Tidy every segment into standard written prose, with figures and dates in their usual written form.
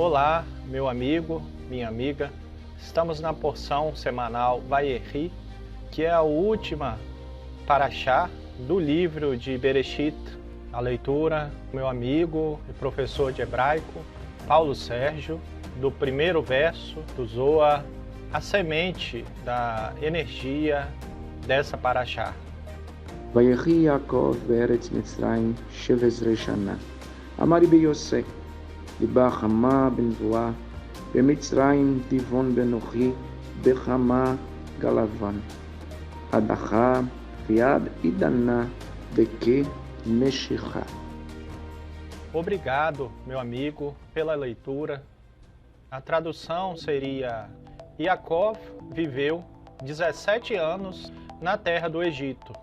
Olá, meu amigo, minha amiga. Estamos na porção semanal Vayeri, que é a última paraxá do livro de Bereshit. A leitura, meu amigo e professor de hebraico, Paulo Sérgio, do primeiro verso do Zohar, a semente da energia dessa paraxá. ויחי יעקב בארץ מצרים 17 שנה. אמר רבי יוסף, ליבה חמה בנבואה, במצרים טבעון בנוחי, בחמה גלבן. הדחה ויד עידנה בכנשיכה. Obrigado, meu amigo, pela leitura. A tradução seria: Yaakov viveu 17 anos na terra do Egito.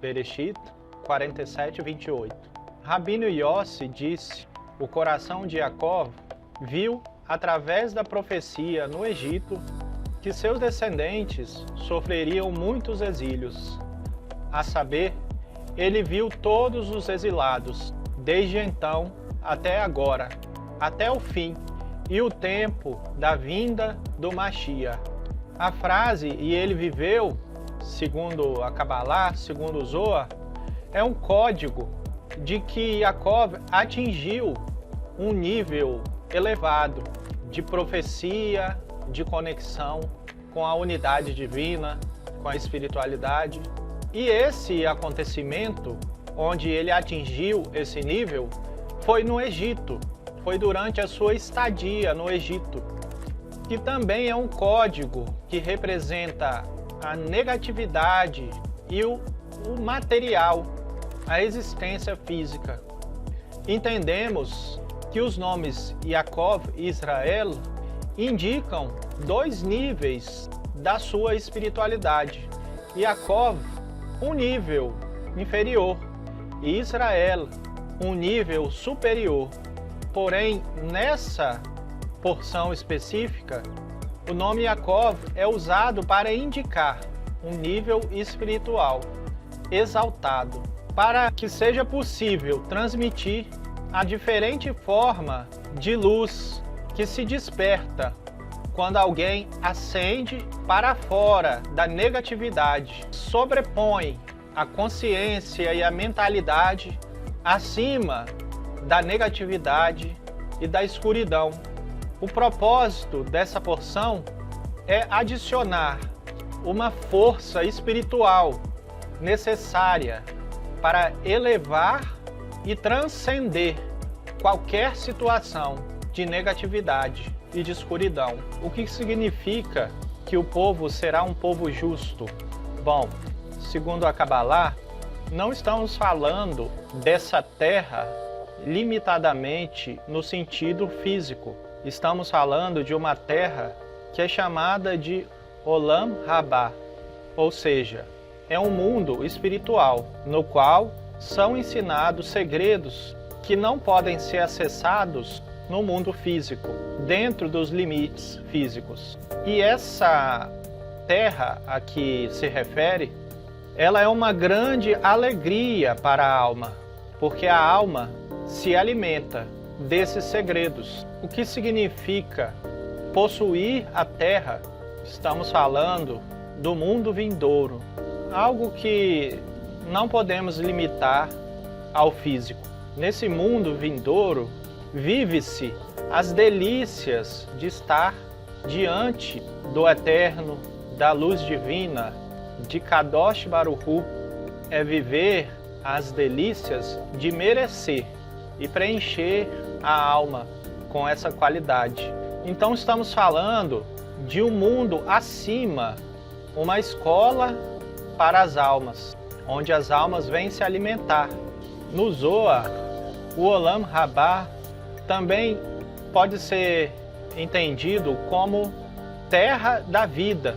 Bereshit 47:28. Rabino Yossi disse: o coração de Yaakov viu, através da profecia no Egito, que seus descendentes sofreriam muitos exílios. A saber, ele viu todos os exilados, desde então até agora, até o fim e o tempo da vinda do Mashiach. A frase "e ele viveu", segundo a Kabbalah, segundo o Zohar, é um código de que Yaakov atingiu um nível elevado de profecia, de conexão com a unidade divina, com a espiritualidade. E esse acontecimento, onde ele atingiu esse nível, foi no Egito, foi durante a sua estadia no Egito, que também é um código que representa a negatividade e o material, a existência física. Entendemos que os nomes Yaakov e Israel indicam dois níveis da sua espiritualidade. Yaakov, um nível inferior, e Israel, um nível superior. Porém, nessa porção específica, o nome Yaakov é usado para indicar um nível espiritual exaltado, para que seja possível transmitir a diferente forma de luz que se desperta quando alguém ascende para fora da negatividade, sobrepõe a consciência e a mentalidade acima da negatividade e da escuridão. O propósito dessa porção é adicionar uma força espiritual necessária para elevar e transcender qualquer situação de negatividade e de escuridão. O que significa que o povo será um povo justo? Bom, segundo a Kabbalah, não estamos falando dessa terra limitadamente no sentido físico. Estamos falando de uma terra que é chamada de Olam Rabá, ou seja, é um mundo espiritual, no qual são ensinados segredos que não podem ser acessados no mundo físico, dentro dos limites físicos. E essa terra a que se refere, ela é uma grande alegria para a alma, porque a alma se alimenta desses segredos. O que significa possuir a terra? Estamos falando do mundo vindouro, algo que não podemos limitar ao físico. Nesse mundo vindouro, vive-se as delícias de estar diante do Eterno, da luz divina, de Kadosh Baruch Hu. É viver as delícias de merecer e preencher a alma com essa qualidade. Então estamos falando de um mundo acima, uma escola para as almas, onde as almas vêm se alimentar. No Zohar, o Olam Rabá também pode ser entendido como terra da vida.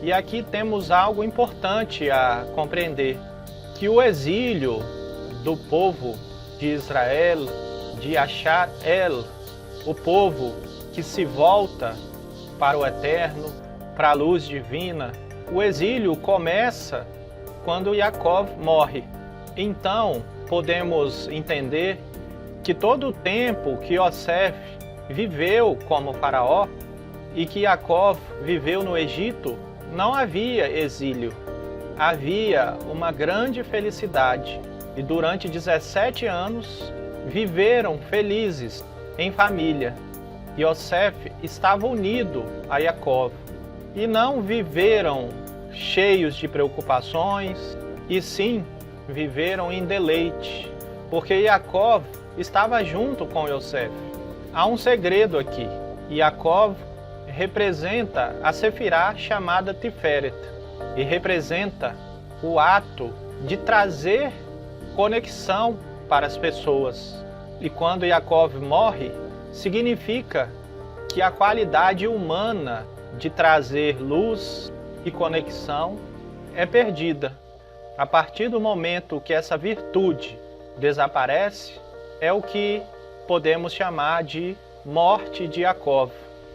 E aqui temos algo importante a compreender, que o exílio do povo de Israel, de Achar El, o povo que se volta para o Eterno, para a luz divina, o exílio começa quando Yaakov morre. Então, podemos entender que todo o tempo que Yosef viveu como faraó e que Jacó viveu no Egito, não havia exílio. Havia uma grande felicidade e durante 17 anos viveram felizes em família. Yosef estava unido a Jacó e não viveram cheios de preocupações, e sim viveram em deleite, porque Jacó estava junto com Yosef. Há um segredo aqui. Jacó representa a Sefirá chamada Tiferet e representa o ato de trazer conexão para as pessoas. E quando Jacó morre, significa que a qualidade humana de trazer luz e conexão é perdida. A partir do momento que essa virtude desaparece, é o que podemos chamar de morte de Jacó.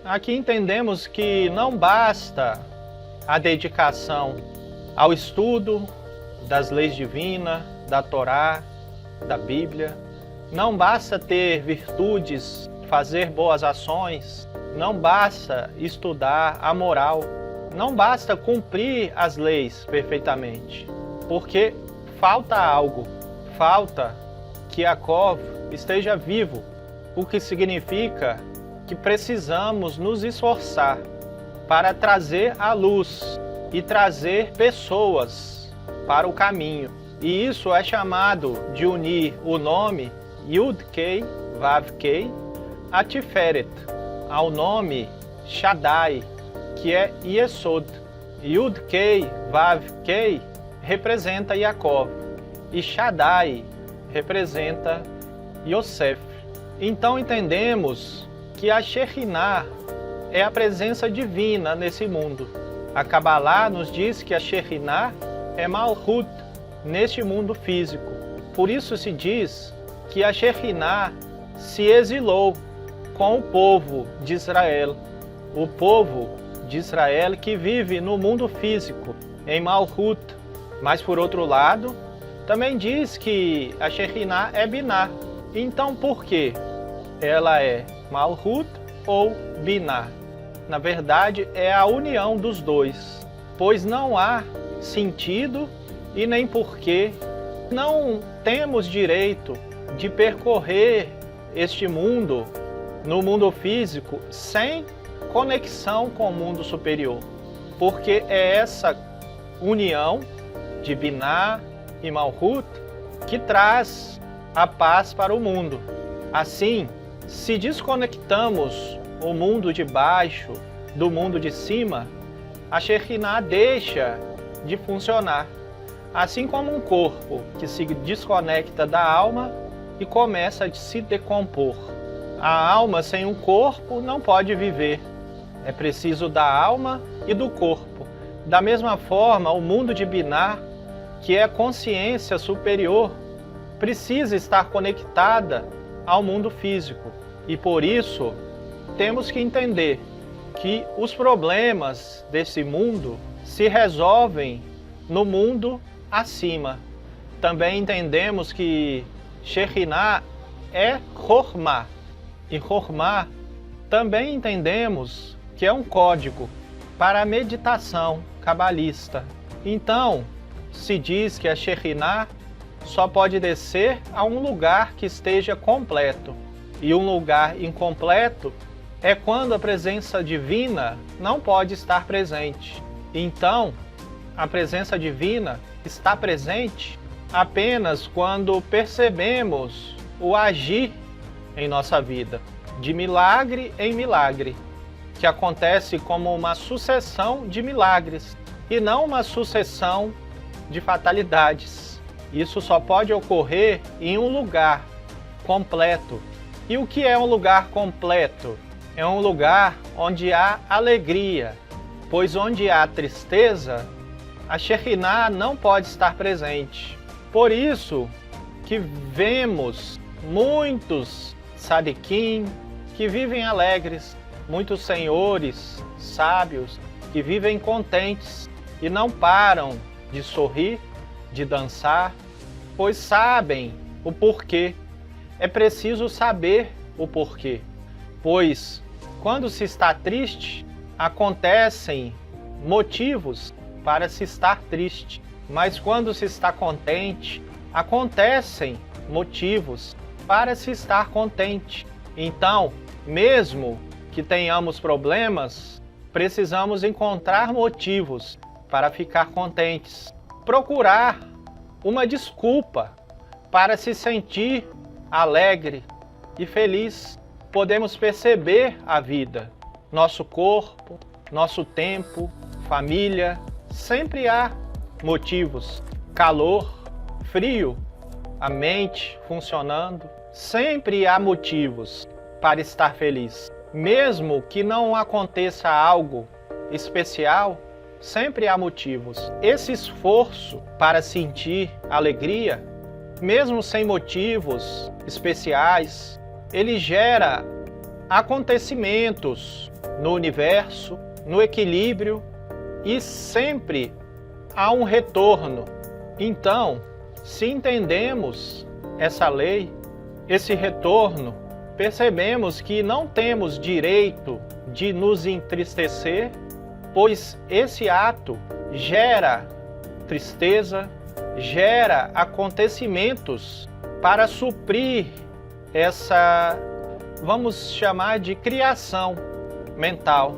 Aqui entendemos que não basta a dedicação ao estudo das leis divinas, da Torá, da Bíblia. Não basta ter virtudes, fazer boas ações. Não basta estudar a moral. Não basta cumprir as leis perfeitamente. Porque falta algo. Falta que Jacó esteja vivo. O que significa que precisamos nos esforçar para trazer a luz e trazer pessoas para o caminho. E isso é chamado de unir o nome Yud-Kei, Vav-Kei, a Tiferet, ao nome Shaddai, que é Yesod. Yud-Kei, Vav-Kei representa Jacó e Shaddai representa Yosef. Então entendemos que a Shekhinah é a presença divina nesse mundo. A Kabbalah nos diz que a Shekhinah é Malchut neste mundo físico. Por isso se diz que a Shekhinah se exilou com o povo de Israel. O povo de Israel que vive no mundo físico, em Malchut. Mas por outro lado, também diz que a Shekhinah é Binah. Então por quê? Ela é Malchut ou Binah? Na verdade, é a união dos dois, pois não há sentido e nem porquê. Não temos direito de percorrer este mundo, no mundo físico, sem conexão com o mundo superior, porque é essa união de Binah e Malchut que traz a paz para o mundo. Assim, se desconectamos o mundo de baixo do mundo de cima, a Shekhinah deixa de funcionar. Assim como um corpo que se desconecta da alma e começa a se decompor. A alma sem um corpo não pode viver. É preciso da alma e do corpo. Da mesma forma, o mundo de Binah, que é a consciência superior, precisa estar conectada ao mundo físico. E por isso, temos que entender que os problemas desse mundo se resolvem no mundo acima. Também entendemos que Shekhinah é Chokhmah. E Chokhmah também entendemos que é um código para a meditação cabalista. Então, se diz que a Shekhinah só pode descer a um lugar que esteja completo. E um lugar incompleto é quando a presença divina não pode estar presente. Então, a presença divina está presente apenas quando percebemos o agir em nossa vida, de milagre em milagre, que acontece como uma sucessão de milagres e não uma sucessão de fatalidades. Isso só pode ocorrer em um lugar completo. E o que é um lugar completo? É um lugar onde há alegria, pois onde há tristeza, a Shekhinah não pode estar presente. Por isso que vemos muitos tzadikim que vivem alegres, muitos senhores sábios que vivem contentes e não param de sorrir, de dançar, pois sabem o porquê. É preciso saber o porquê. pois quando se está triste, acontecem motivos para se estar triste, mas quando se está contente, acontecem motivos para se estar contente. Então, mesmo que tenhamos problemas, precisamos encontrar motivos para ficar contentes. Procurar uma desculpa para se sentir alegre e feliz. Podemos perceber a vida, nosso corpo, nosso tempo, família, sempre há motivos. Calor, frio, a mente funcionando, sempre há motivos para estar feliz. Mesmo que não aconteça algo especial, sempre há motivos. Esse esforço para sentir alegria, mesmo sem motivos especiais, ele gera acontecimentos no universo, no equilíbrio, e sempre há um retorno. Então, se entendemos essa lei, esse retorno, percebemos que não temos direito de nos entristecer, pois esse ato gera tristeza, gera acontecimentos para suprir essa, vamos chamar de criação mental.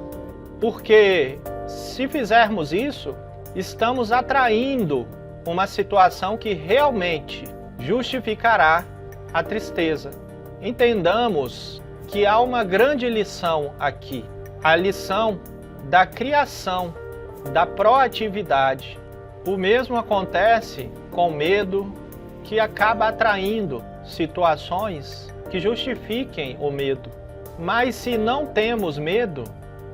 Porque se fizermos isso, estamos atraindo uma situação que realmente justificará a tristeza. Entendamos que há uma grande lição aqui, a lição da criação, da proatividade. O mesmo acontece com medo, que acaba atraindo situações que justifiquem o medo. Mas se não temos medo,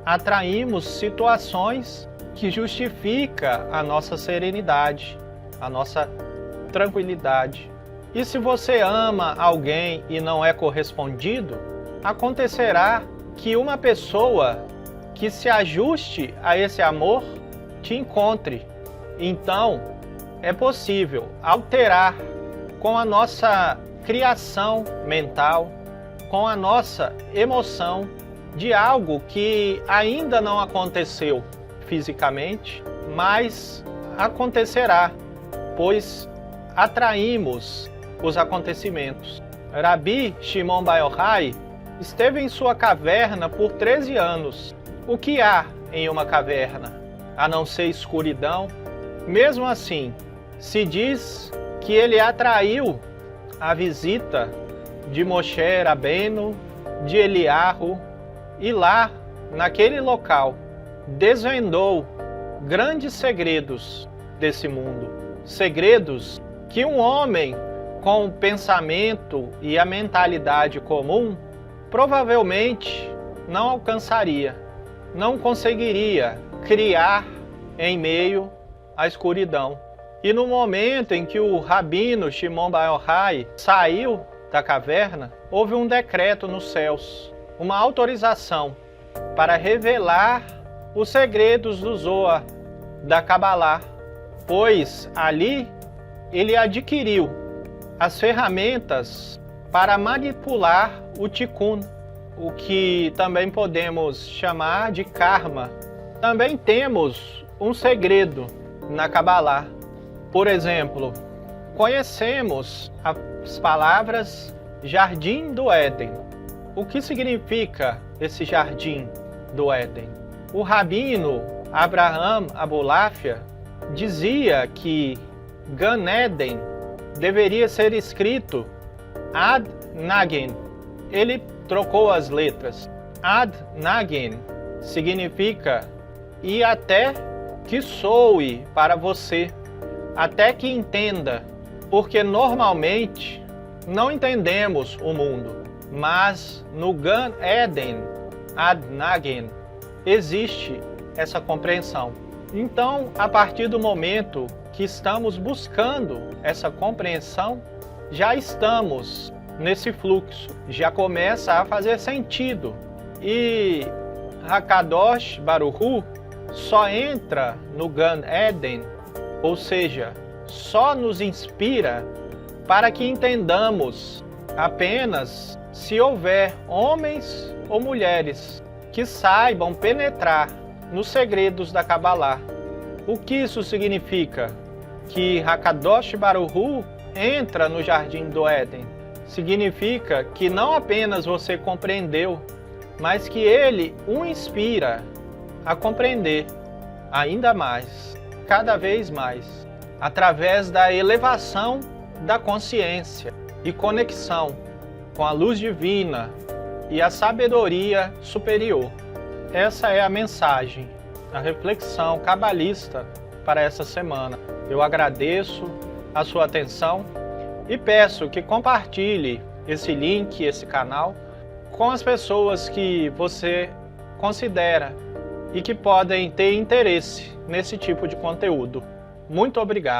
atraímos situações que justificam a nossa serenidade, a nossa tranquilidade. E se você ama alguém e não é correspondido, acontecerá que uma pessoa que se ajuste a esse amor te encontre. Então, é possível alterar com a nossa criação mental, com a nossa emoção de algo que ainda não aconteceu fisicamente, mas acontecerá, pois atraímos os acontecimentos. Rabi Shimon Bar Yochai esteve em sua caverna por 13 anos. O que há em uma caverna, a não ser escuridão? Mesmo assim, se diz que ele atraiu a visita de Moshe Rabbeinu, de Eliyahu, e lá, naquele local, desvendou grandes segredos desse mundo. Segredos que um homem com o pensamento e a mentalidade comum provavelmente não alcançaria, não conseguiria criar em meio à escuridão. E no momento em que o rabino Shimon Bar Yochai saiu da caverna, houve um decreto nos céus, uma autorização para revelar os segredos do Zohar, da Kabbalah, pois ali ele adquiriu as ferramentas para manipular o Tikkun, o que também podemos chamar de karma. Também temos um segredo na Kabbalah. Por exemplo, conhecemos as palavras Jardim do Éden. O que significa esse Jardim do Éden? O rabino Abraham Abulafia dizia que Gan Eden deveria ser escrito Ad Nagen. Ele trocou as letras. Ad Nagen significa e até que soe para você, até que entenda, porque normalmente não entendemos o mundo, mas no Gan Eden, Ad Nagen, existe essa compreensão. Então, a partir do momento que estamos buscando essa compreensão, já estamos nesse fluxo, já começa a fazer sentido. E Hakadosh Baruch Hu só entra no Gan Eden, ou seja, só nos inspira para que entendamos apenas se houver homens ou mulheres que saibam penetrar nos segredos da Kabbalah. O que isso significa? Que Hakadosh Baruch Hu entra no Jardim do Éden. Significa que não apenas você compreendeu, mas que ele o inspira a compreender ainda mais, cada vez mais, através da elevação da consciência e conexão com a luz divina e a sabedoria superior. Essa é a mensagem, a reflexão cabalista para essa semana. Eu agradeço a sua atenção e peço que compartilhe esse link, esse canal, com as pessoas que você considera e que podem ter interesse nesse tipo de conteúdo. Muito obrigado.